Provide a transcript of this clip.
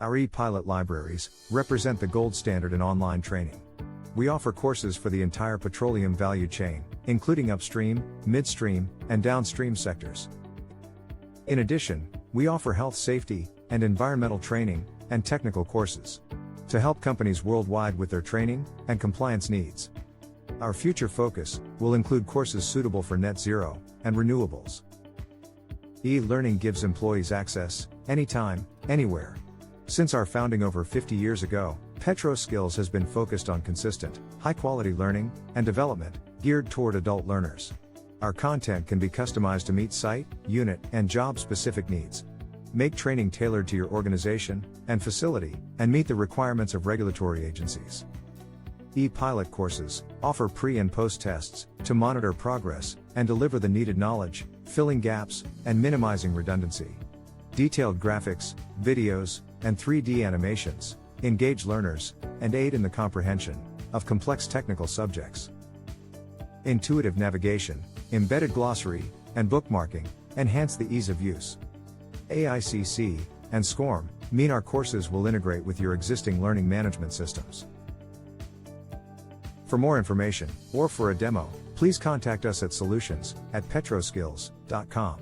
Our ePilot libraries represent the gold standard in online training. We offer courses for the entire petroleum value chain, including upstream, midstream, and downstream sectors. In addition, we offer health safety and environmental training and technical courses to help companies worldwide with their training and compliance needs. Our future focus will include courses suitable for net zero and renewables. E-learning gives employees access, anytime, anywhere. Since our founding over 50 years ago, PetroSkills has been focused on consistent, high-quality learning and development, geared toward adult learners. Our content can be customized to meet site, unit, and job-specific needs. Make training tailored to your organization and facility, and meet the requirements of regulatory agencies. ePilot courses offer pre- and post-tests to monitor progress and deliver the needed knowledge, filling gaps and minimizing redundancy. Detailed graphics, videos, and 3D animations engage learners and aid in the comprehension of complex technical subjects. Intuitive navigation, embedded glossary, and bookmarking enhance the ease of use. AICC and SCORM mean our courses will integrate with your existing learning management systems. For more information, or for a demo, please contact us at solutions@petroskills.com.